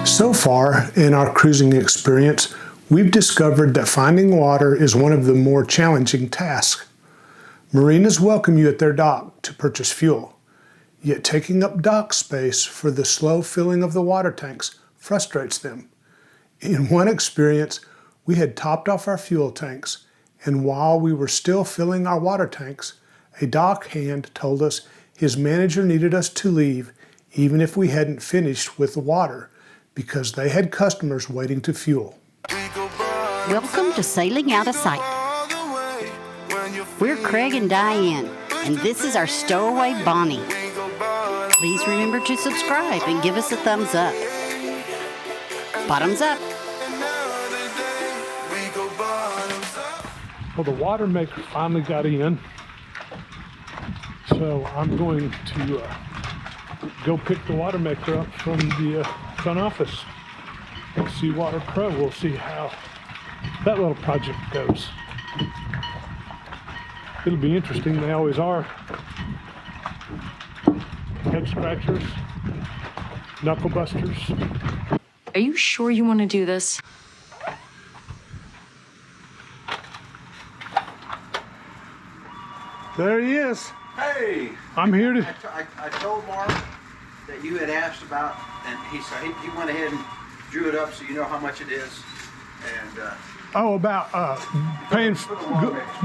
So far in our cruising experience, we've discovered that finding water is one of the more challenging tasks. Marinas welcome you at their dock to purchase fuel, yet taking up dock space for the slow filling of the water tanks frustrates them. In one experience, we had topped off our fuel tanks, and while we were still filling our water tanks, a dock hand told us his manager needed us to leave even if we hadn't finished with the water, because they had customers waiting to fuel. Welcome to Sailing Out of Sight. We're Craig and Diane, and this is our stowaway Bonnie. Please remember to subscribe and give us a thumbs up. Bottoms up. Well, the Watermaker finally got in, so I'm going to go pick the Watermaker up from the front office. Seawater Pro. We'll see how that little project goes. It'll be interesting. They always are. Head scratchers, knuckle busters. Are you sure you want to do this? There he is. Hey! I'm here to... I told Mark that you had asked about, and he said he went ahead and drew it up so you know how much it is. And Oh, about paying...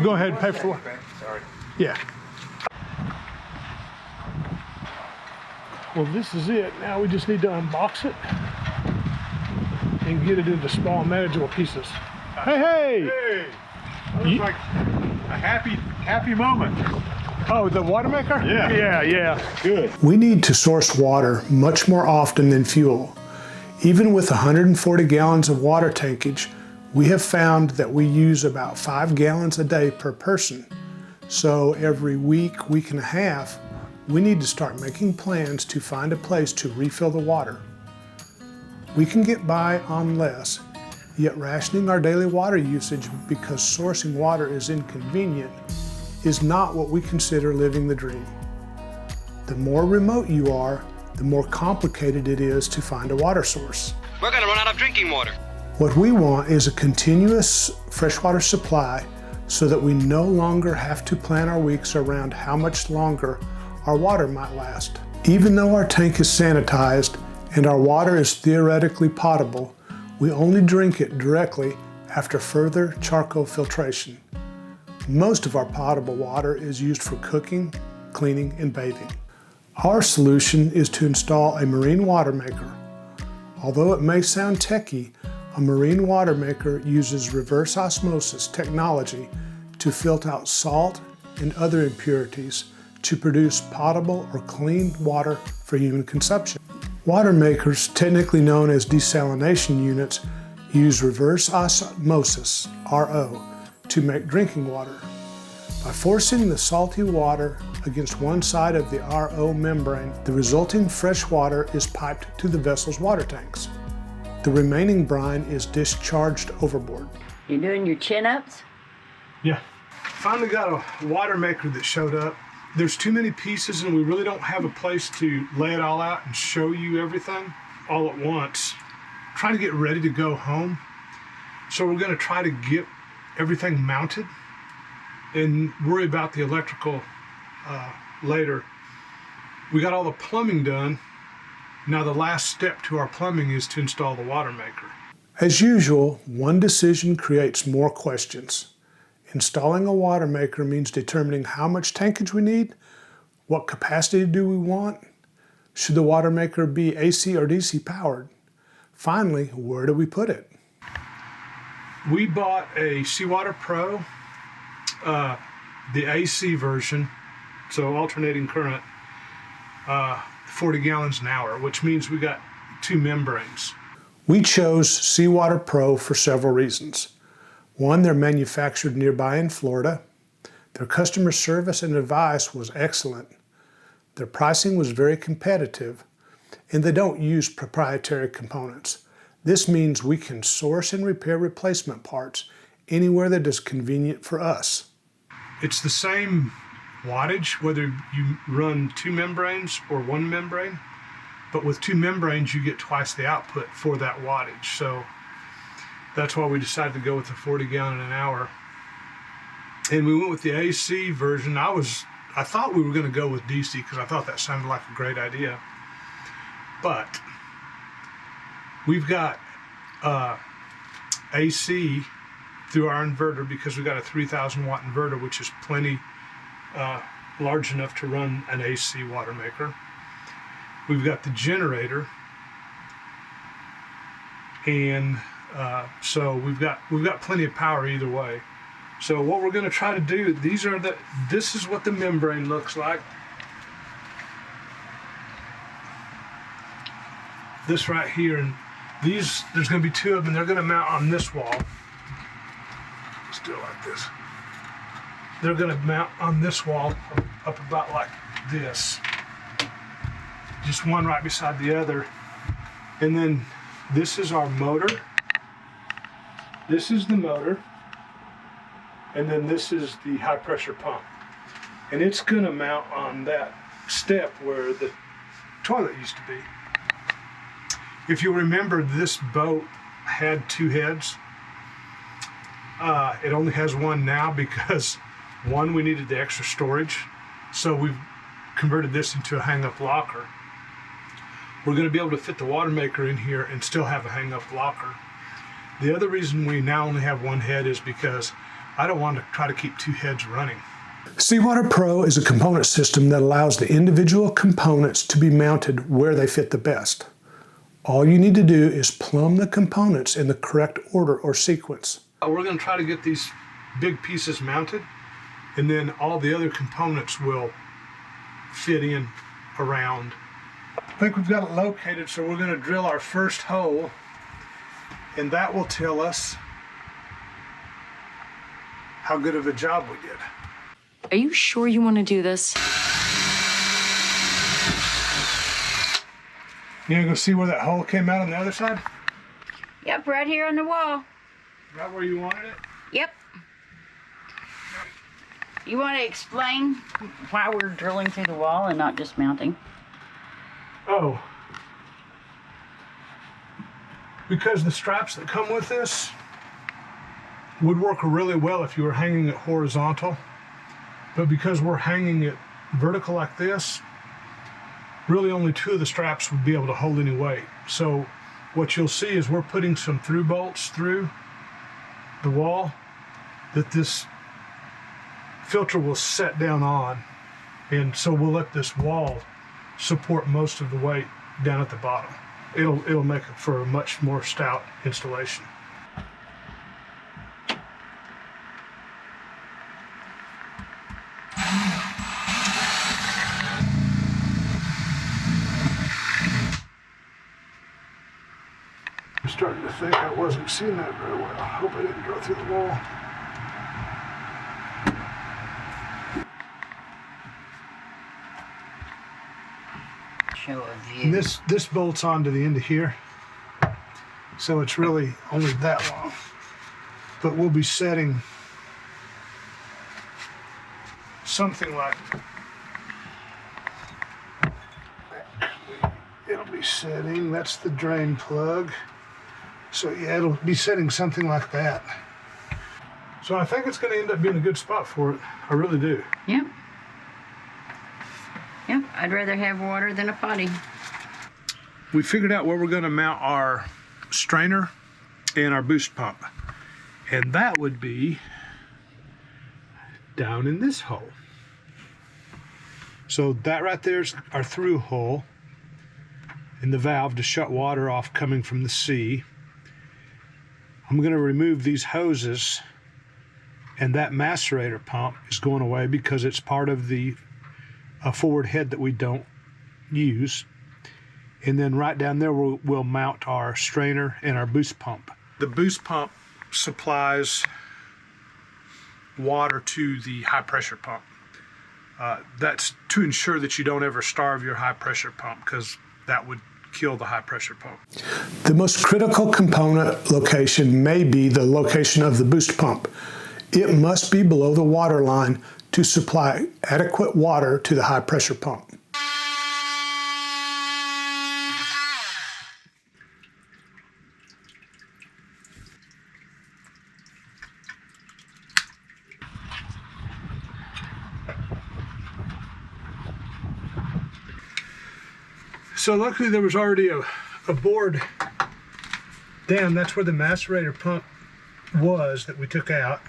Go ahead and pay for what? Sorry. Yeah. Well, this is it. Now we just need to unbox it and get it into small, manageable pieces. Hey, hey! Hey! That was like a happy moment. Oh, the Watermaker? Yeah. Yeah. Good. We need to source water much more often than fuel. Even with 140 gallons of water tankage, we have found that we use about 5 gallons a day per person. So every week, week and a half, we need to start making plans to find a place to refill the water. We can get by on less, yet rationing our daily water usage because sourcing water is inconvenient is not what we consider living the dream. The more remote you are, the more complicated it is to find a water source. We're gonna run out of drinking water. What we want is a continuous freshwater supply so that we no longer have to plan our weeks around how much longer our water might last. Even though our tank is sanitized and our water is theoretically potable, we only drink it directly after further charcoal filtration. Most of our potable water is used for cooking, cleaning, and bathing. Our solution is to install a marine water maker. Although it may sound techy, a marine water maker uses reverse osmosis technology to filter out salt and other impurities to produce potable or clean water for human consumption. Water makers, technically known as desalination units, use reverse osmosis, RO, to make drinking water. By forcing the salty water against one side of the RO membrane, the resulting fresh water is piped to the vessel's water tanks. The remaining brine is discharged overboard. You doing your chin-ups? Yeah. Finally got a water maker that showed up. There's too many pieces and we really don't have a place to lay it all out and show you everything all at once. Trying to get ready to go home. So we're gonna try to get everything mounted and worry about the electrical later. We got all the plumbing done. Now the last step to our plumbing is to install the water maker. As usual, one decision creates more questions. Installing a water maker means determining how much tankage we need, what capacity do we want, should the water maker be AC or DC powered? Finally, where do we put it? We bought a Seawater Pro, the AC version, so alternating current, 40 gallons an hour, which means we got 2 membranes. We chose Seawater Pro for several reasons. One, they're manufactured nearby in Florida. Their customer service and advice was excellent. Their pricing was very competitive, and they don't use proprietary components. This means we can source and repair replacement parts anywhere that is convenient for us. It's the same wattage whether you run 2 membranes or 1 membrane. but with 2 membranes you get twice the output for that wattage. So that's why we decided to go with the 40 gallon an hour. And we went with the AC version. I thought we were going to go with DC because I thought that sounded like a great idea. But we've got AC through our inverter because we've got a 3,000 watt inverter, which is plenty large enough to run an AC Watermaker. We've got the generator, and so we've got plenty of power either way. So what we're going to try to do, this is what the membrane looks like. This right here, and there's going to be 2 of them. They're going to mount on this wall. Still like this. They're going to mount on this wall up about like this. Just one right beside the other. And then this is our motor. This is the motor. And then this is the high pressure pump. And it's going to mount on that step where the toilet used to be. If you remember, this boat had 2 heads. It only has 1 now because, 1, we needed the extra storage. So we've converted this into a hang-up locker. We're going to be able to fit the Watermaker in here and still have a hang-up locker. The other reason we now only have 1 head is because I don't want to try to keep 2 heads running. Seawater Pro is a component system that allows the individual components to be mounted where they fit the best. All you need to do is plumb the components in the correct order or sequence. We're going to try to get these big pieces mounted, and then all the other components will fit in around. I think we've got it located, so we're going to drill our first hole, and that will tell us how good of a job we did. Are you sure you want to do this? You gonna go see where that hole came out on the other side? Yep, right here on the wall. Right where you wanted it? Yep. You want to explain why we're drilling through the wall and not just mounting? Oh. Because the straps that come with this would work really well if you were hanging it horizontal. But because we're hanging it vertical like this, really only 2 of the straps would be able to hold any weight. So what you'll see is we're putting some through bolts through the wall that this filter will set down on. And so we'll let this wall support most of the weight down at the bottom. It'll make it for a much more stout installation. I'm starting to think I wasn't seeing that very well. I hope I didn't go through the wall. Show a view. And this bolts onto the end of here, so it's really only that long. But we'll be setting something like, it'll be setting, that's the drain plug. So yeah, it'll be setting something like that. So I think it's going to end up being a good spot for it. I really do. Yep. Yep, I'd rather have water than a potty. We figured out where we're going to mount our strainer and our boost pump. And that would be down in this hole. So that right there is our through hole in the valve to shut water off coming from the sea. I'm going to remove these hoses, and that macerator pump is going away because it's part of the forward head that we don't use. And then right down there we'll mount our strainer and our boost pump. The boost pump supplies water to the high pressure pump. That's to ensure that you don't ever starve your high pressure pump, because that would kill the high pressure pump. The most critical component location may be the location of the boost pump. It must be below the water line to supply adequate water to the high pressure pump. So luckily there was already a board down. That's where the macerator pump was that we took out.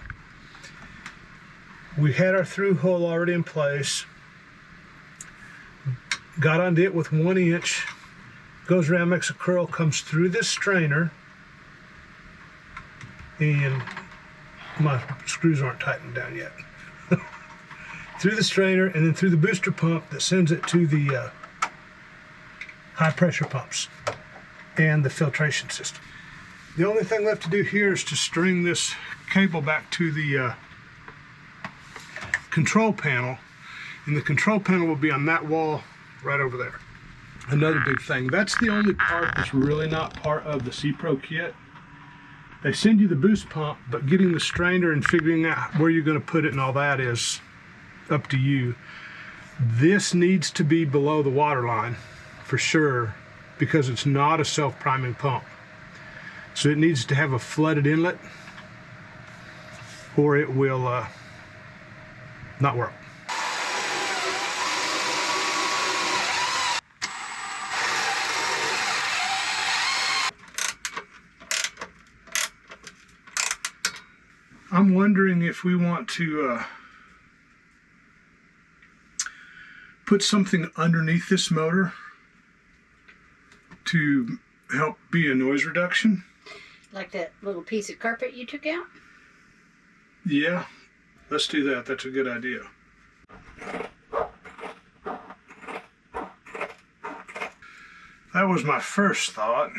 We had our through hole already in place. Got onto it with 1 inch. Goes around, makes a curl, comes through this strainer. And my screws aren't tightened down yet. Through the strainer and then through the booster pump that sends it to the high pressure pumps and the filtration system. The only thing left to do here is to string this cable back to the control panel, and the control panel will be on that wall right over there. Another big thing, that's the only part that's really not part of the C-Pro kit. They send you the boost pump, but getting the strainer and figuring out where you're going to put it and all that is up to you. This needs to be below the water line for sure, because it's not a self-priming pump. So it needs to have a flooded inlet or it will not work. I'm wondering if we want to put something underneath this motor to help be a noise reduction. Like that little piece of carpet you took out? Yeah, let's do that. That's a good idea. That was my first thought.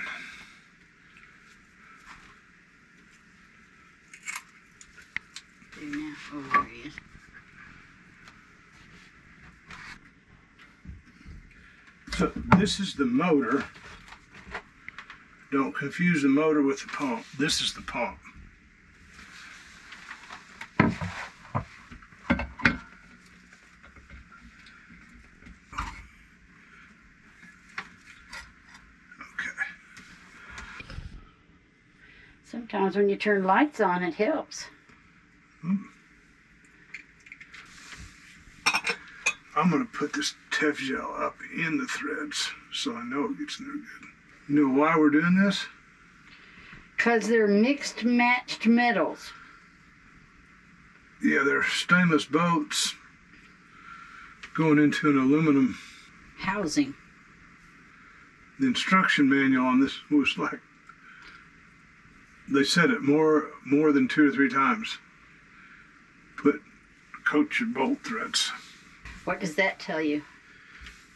Now, oh, there he is. So this is the motor. Don't confuse the motor with the pump. This is the pump. Sometimes when you turn lights on, it helps. I'm going to put this Tef gel up in the threads so I know it gets in there good. You know why we're doing this? Because they're mixed matched metals. Yeah, they're stainless boats going into an aluminum Housing. The instruction manual on this was like, they said it more than 2 or 3 times. Coat your bolt threads. What does that tell you?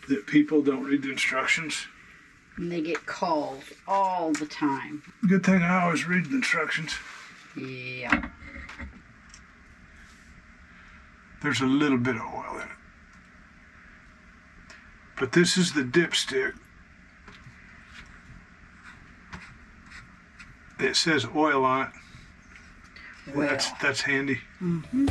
That people don't read the instructions. And they get called all the time. Good thing I always read the instructions. Yeah. There's a little bit of oil in it. But this is the dipstick. It says oil on it. Well. That's handy. Mm-hmm.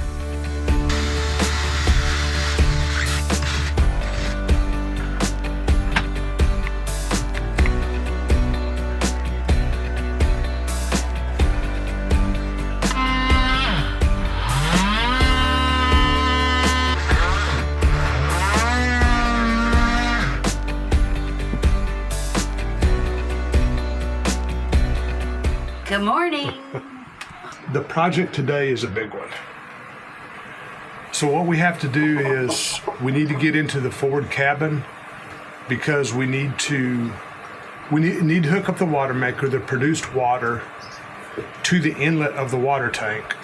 Good morning. The project today is a big one. So what we have to do is we need to get into the forward cabin because we need to hook up the Watermaker, the produced water, to the inlet of the water tank.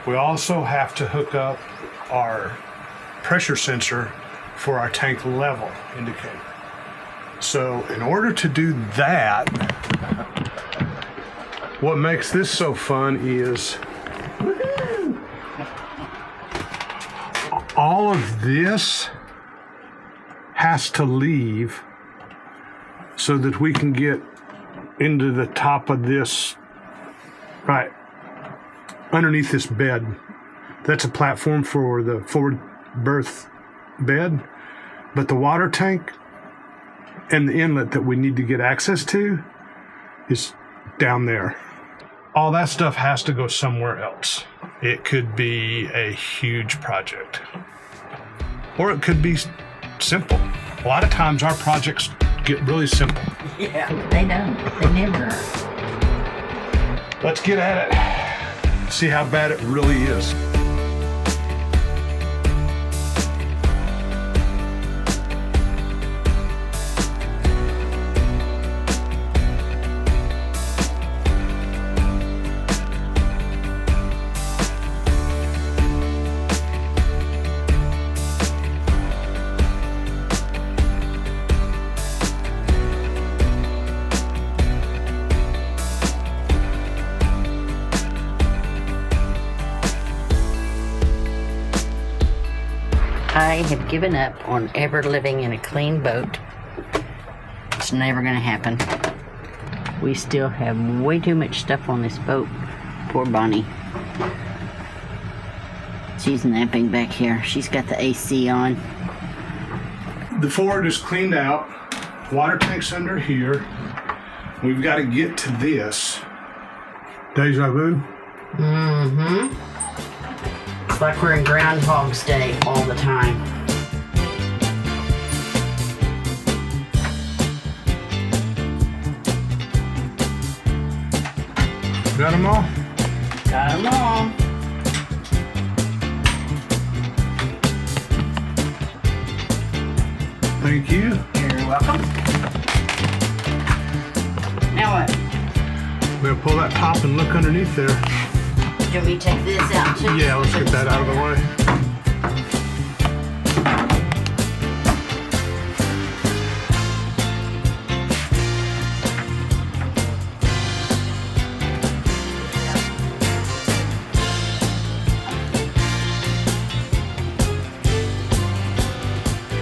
We also have to hook up our pressure sensor for our tank level indicator. So in order to do that, what makes this so fun is all of this has to leave so that we can get into the top of this, right underneath this bed. That's a platform for the forward berth bed, but the water tank and the inlet that we need to get access to is down there. All that stuff has to go somewhere else. It could be a huge project, or it could be simple. A lot of times our projects get really simple. Yeah, they don't. They never are. Let's get at it. See how bad it really is. I have given up on ever living in a clean boat. It's never gonna happen. We still have way too much stuff on this boat. Poor Bonnie. She's napping back here. She's got the AC on. The forward is cleaned out. Water tank's under here. We've got to get to this. Deja vu? Mm-hmm. It's like we're in Groundhog's Day all the time. Got them all? Got them all. Thank you. You're welcome. Now what? We're gonna pull that top and look underneath there. Do you want me to take this out too? Yeah, let's get that out of the way.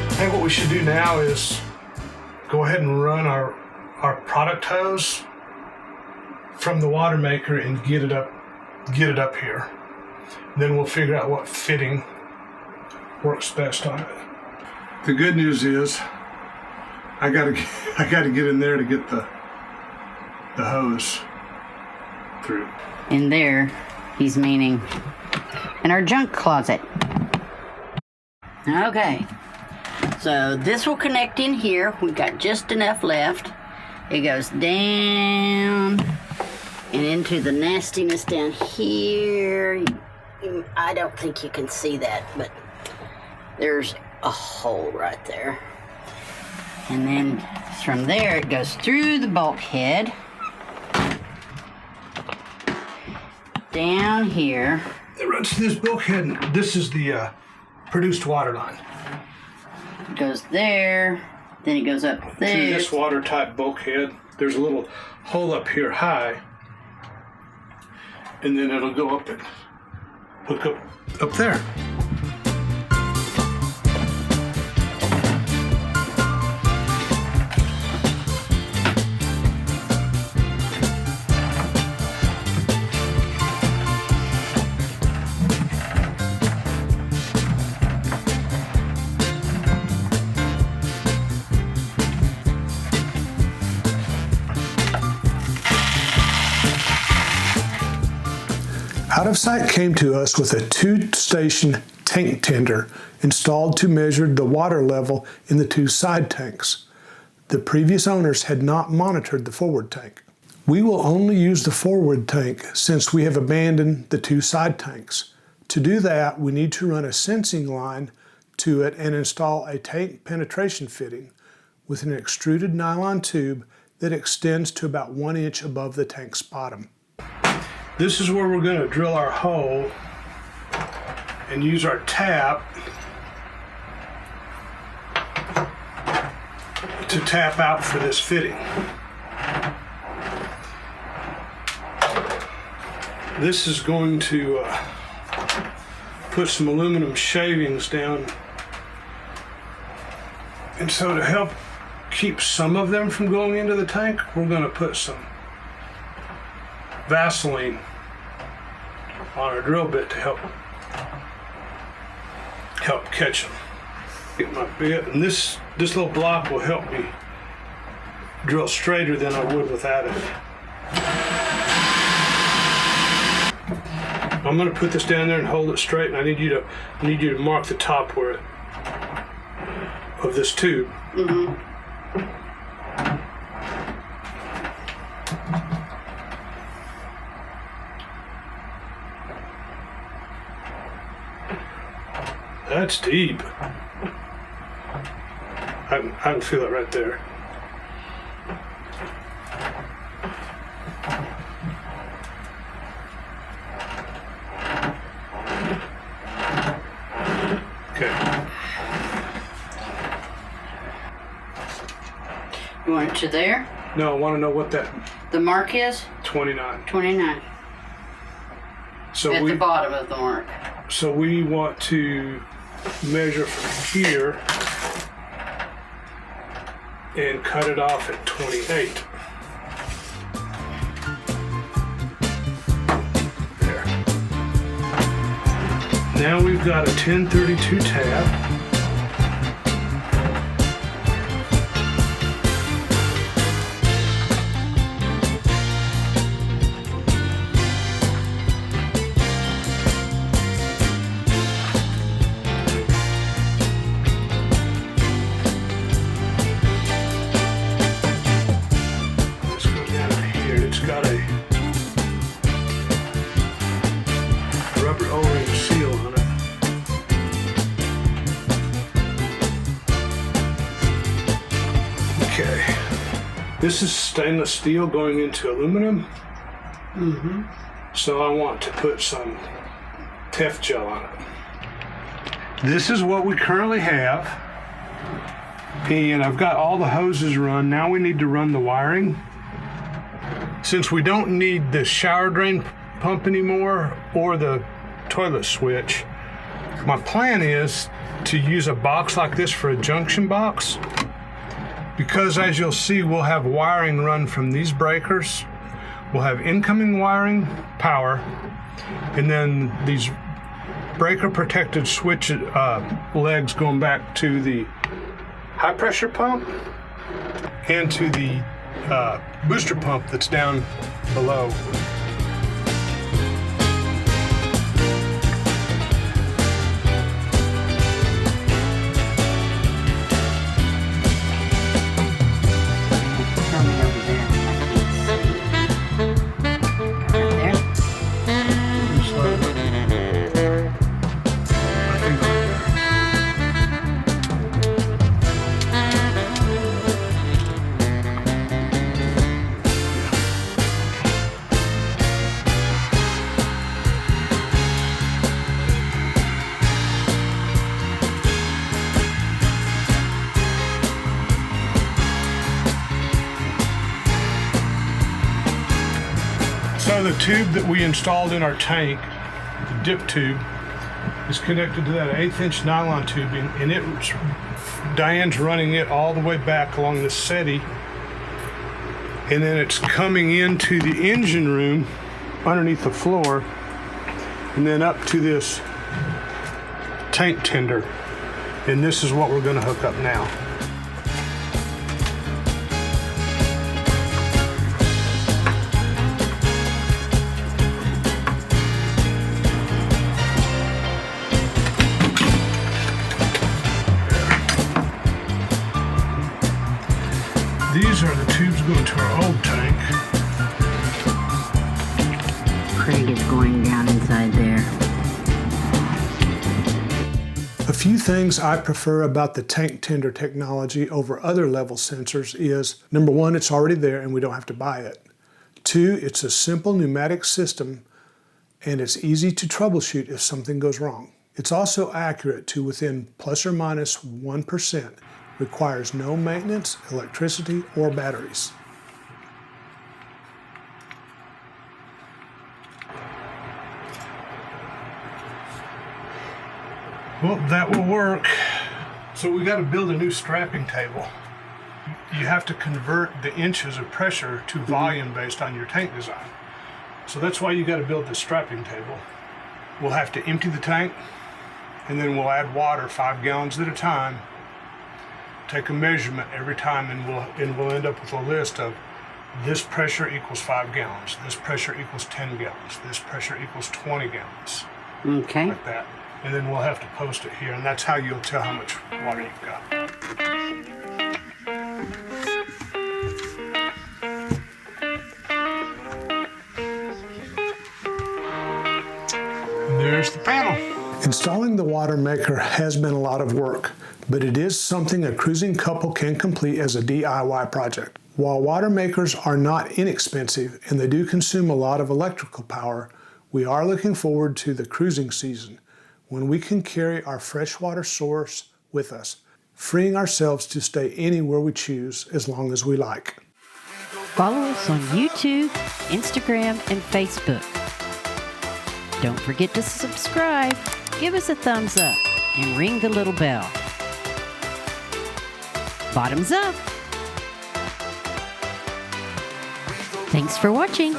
I think what we should do now is go ahead and run our product hose from the Watermaker and get it up here. Then we'll figure out what fitting works best on it. The good news is I gotta get in there to get the hose through. In there, he's meaning in our junk closet. Okay. So this will connect in here. We've got just enough left. It goes down and into the nastiness down here. I don't think you can see that, but there's a hole right there. And then from there it goes through the bulkhead down here. It runs to this bulkhead, and this is the produced water line. It goes there, then it goes up there. Through this watertight bulkhead, there's a little hole up here high, and then it'll go up and hook up there. Out of Sight came to us with a 2-station tank tender installed to measure the water level in the 2 side tanks. The previous owners had not monitored the forward tank. We will only use the forward tank since we have abandoned the 2 side tanks. To do that, we need to run a sensing line to it and install a tank penetration fitting with an extruded nylon tube that extends to about 1 inch above the tank's bottom. This is where we're going to drill our hole and use our tap to tap out for this fitting. This is going to put some aluminum shavings down, and so to help keep some of them from going into the tank, we're going to put some Vaseline on our drill bit to help catch them. Get my bit, and this little block will help me drill straighter than I would without it. I'm going to put this down there and hold it straight, and I need you to mark the top of this tube. Mm-hmm. That's deep. I can feel it right there. Okay. You want it to there? No, I want to know what that The mark is 29. 29 So at the bottom of the mark. So we want to measure from here and cut it off at 28. There. Now we've got a 1032 tab. This is stainless steel going into aluminum. So I want to put some Tef gel on it. This is what we currently have. And I've got all the hoses run. Now we need to run the wiring. Since we don't need the shower drain pump anymore or the toilet switch, my plan is to use a box like this for a junction box. Because as you'll see, we'll have wiring run from these breakers. We'll have incoming wiring, power, and then these breaker protected switch legs going back to the high pressure pump and to the booster pump that's down below. So the tube that we installed in our tank, the dip tube, is connected to that 1/8 inch nylon tubing, and Diane's running it all the way back along the settee, and then it's coming into the engine room underneath the floor, and then up to this tank tender, and this is what we're going to hook up now. These are the tubes going to our old tank. Craig is going down inside there. A few things I prefer about the tank tender technology over other level sensors is, number one, it's already there and we don't have to buy it. Two, it's a simple pneumatic system and it's easy to troubleshoot if something goes wrong. It's also accurate to within plus or minus 1%. Requires no maintenance, electricity, or batteries. Well, that will work. So we got to build a new strapping table. You have to convert the inches of pressure to volume based on your tank design. So that's why you got to build the strapping table. We'll have to empty the tank, and then we'll add water 5 gallons at a time. Take a measurement every time, and we'll end up with a list of this pressure equals 5 gallons, this pressure equals 10 gallons, this pressure equals 20 gallons. Okay. Like that. And then we'll have to post it here, and that's how you'll tell how much water you've got. panel. Installing the Watermaker has been a lot of work, but it is something a cruising couple can complete as a DIY project. While Watermakers are not inexpensive and they do consume a lot of electrical power, we are looking forward to the cruising season when we can carry our freshwater source with us, freeing ourselves to stay anywhere we choose as long as we like. Follow us on YouTube, Instagram, and Facebook. Don't forget to subscribe, give us a thumbs up, and ring the little bell. Bottoms up! Thanks for watching.